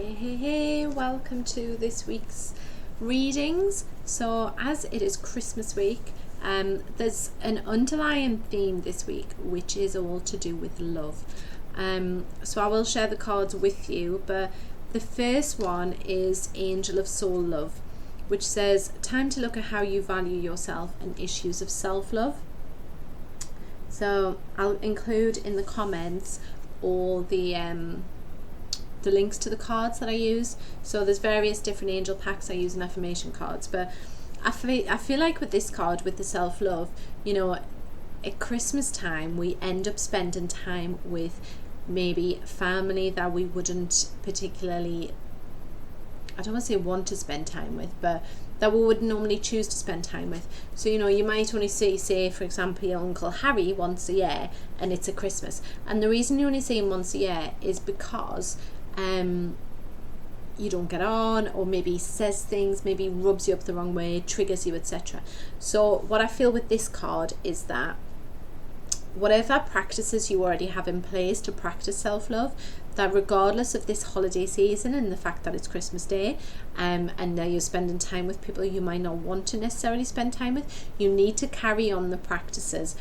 Hey, welcome to this week's readings. So as it is Christmas week, there's an underlying theme this week which is all to do with love. So I will share the cards with you, but the first one is Angel of Soul Love, which says time to look at how you value yourself and issues of self-love. So I'll include in the comments all the links to the cards that I use. So there's various different angel packs I use and affirmation cards, but I feel like with this card, with the self-love, you know, at Christmas time we end up spending time with maybe family that we wouldn't particularly, I don't want to say want to spend time with, but that we would normally choose to spend time with. So, you know, you might only see, say, for example, your Uncle Harry once a year and it's a Christmas. And the reason you only see him once a year is because you don't get on, or maybe says things, maybe rubs you up the wrong way, triggers you, etc. So what I feel with this card is that whatever practices you already have in place to practice self-love, that regardless of this holiday season and the fact that it's Christmas Day, and now you're spending time with people you might not want to necessarily spend time with, you need to carry on the practices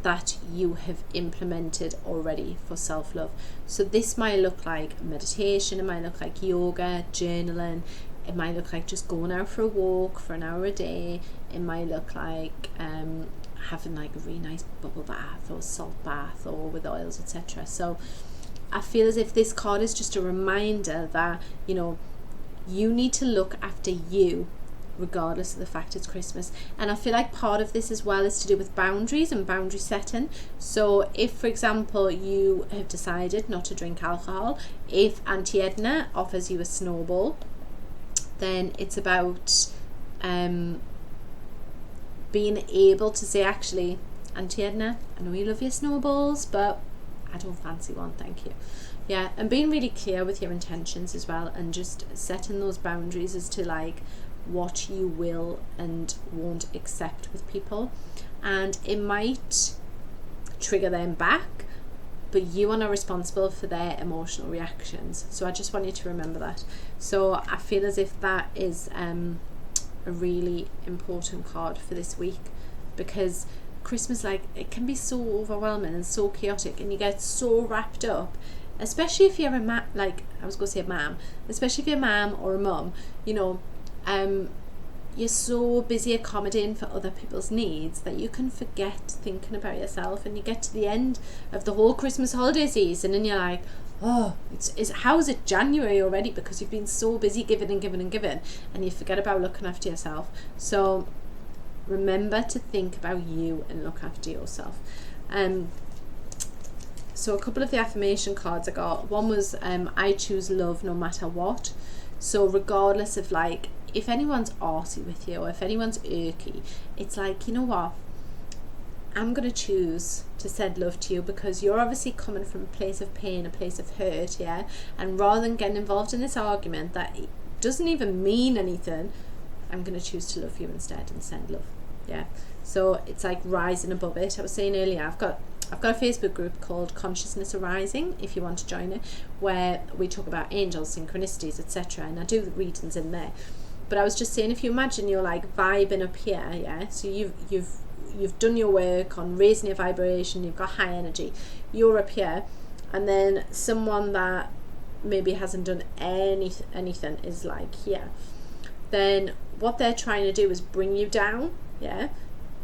that you have implemented already for self-love. So this might look like meditation, it might look like yoga, journaling, it might look like just going out for a walk for an hour a day, it might look like having like a really nice bubble bath or salt bath or with oils, etc. So I feel as if this card is just a reminder that, you know, you need to look after you regardless of the fact it's Christmas. And I feel like part of this as well is to do with boundaries and boundary setting. So if, for example, you have decided not to drink alcohol, if Auntie Edna offers you a snowball, then it's about being able to say, actually, Auntie Edna, I know you love your snowballs, but I don't fancy one, thank you. Yeah, and being really clear with your intentions as well, and just setting those boundaries as to like what you will and won't accept with people. And it might trigger them back, but you are not responsible for their emotional reactions. So I just want you to remember that. So I feel as if that is a really important card for this week, because Christmas, like, it can be so overwhelming and so chaotic, and you get so wrapped up, especially if you're especially if you're a mam or a mum, you know, you're so busy accommodating for other people's needs that you can forget thinking about yourself, and you get to the end of the whole Christmas holiday season and you're like, oh, how is it January already? Because you've been so busy giving and giving and giving, and you forget about looking after yourself. So remember to think about you and look after yourself. So a couple of the affirmation cards I got, one was I choose love no matter what. So regardless of, like, if anyone's arsey with you or if anyone's irky, it's like, you know what, I'm going to choose to send love to you, because you're obviously coming from a place of pain, a place of hurt, yeah? And rather than getting involved in this argument that doesn't even mean anything, I'm going to choose to love you instead and send love, yeah? So it's like rising above it. I was saying earlier, I've got a Facebook group called Consciousness Arising, if you want to join it, where we talk about angels, synchronicities, etc. And I do the readings in there. But I was just saying, if you imagine you're like vibing up here, yeah? So you've done your work on raising your vibration, you've got high energy, you're up here, and then someone that maybe hasn't done anything is like here. Then what they're trying to do is bring you down, yeah?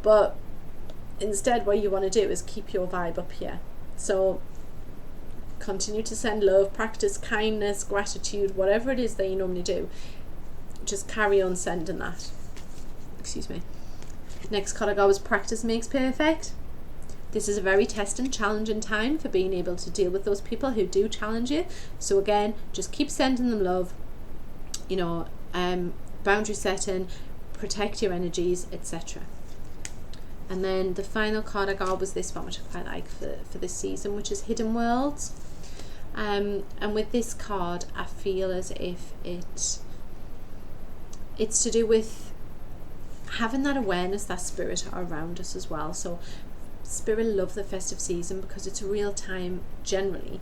But instead what you want to do is keep your vibe up here. So continue to send love, practice kindness, gratitude, whatever it is that you normally do, just carry on sending that. Excuse me. Next card I got was practice makes perfect. This is a very testing, challenging time for being able to deal with those people who do challenge you. So again, just keep sending them love, you know, boundary setting, protect your energies, etc. And then the final card I got was this one, which I quite like for this season, which is Hidden Worlds. And with this card, I feel as if it's to do with having that awareness that spirit are around us as well. So spirit love the festive season because it's a real time generally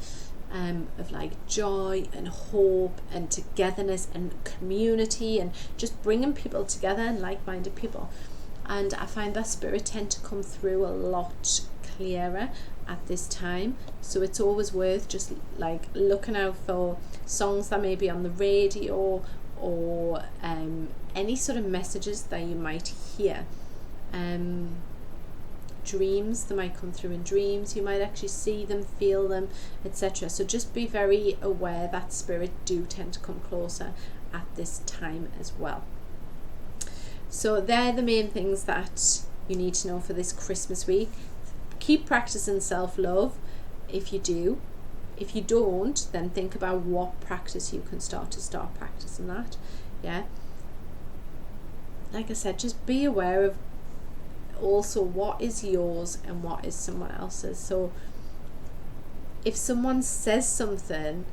of like joy and hope and togetherness and community, and just bringing people together and like-minded people. And I find that spirit tend to come through a lot clearer at this time, so it's always worth just like looking out for songs that may be on the radio, or any sort of messages that you might hear. Dreams, they might come through in dreams, you might actually see them, feel them, etc. So just be very aware that spirit do tend to come closer at this time as well. So they're the main things that you need to know for this Christmas week. Keep practicing self-love if you do. If you don't, then think about what practice you can start practicing that. Yeah, like I said, just be aware of also what is yours and what is someone else's. So if someone says something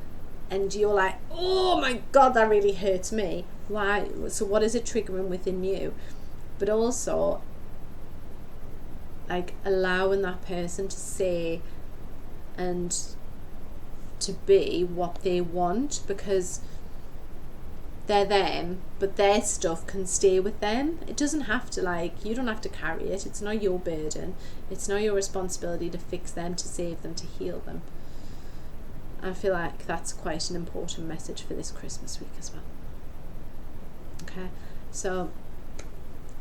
and you're like, oh my god, that really hurts me, why? So what is it triggering within you? But also like allowing that person to say and to be what they want, because they're them, but their stuff can stay with them. It doesn't have to, like, you don't have to carry it. It's not your burden. It's not your responsibility to fix them, to save them, to heal them. I feel like that's quite an important message for this Christmas week as well. Okay, so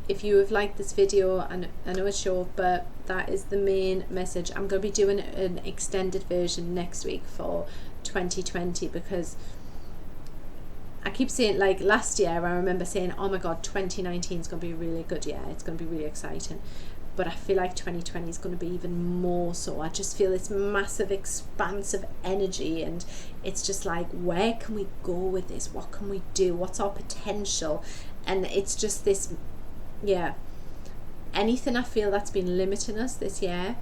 if you have liked this video, and I know it's short, but that is the main message. I'm going to be doing an extended version next week for 2020, because I keep saying, like last year I remember saying, oh my god, 2019 is going to be a really good year, it's going to be really exciting. But I feel like 2020 is going to be even more so. I just feel this massive expanse of energy, and it's just like, where can we go with this? What can we do? What's our potential? And it's just this, yeah, anything I feel that's been limiting us this year,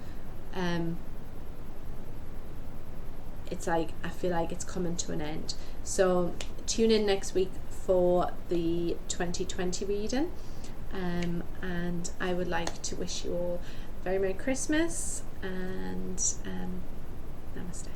it's like, I feel like it's coming to an end. So tune in next week for the 2020 reading, and I would like to wish you all very Merry Christmas, and namaste.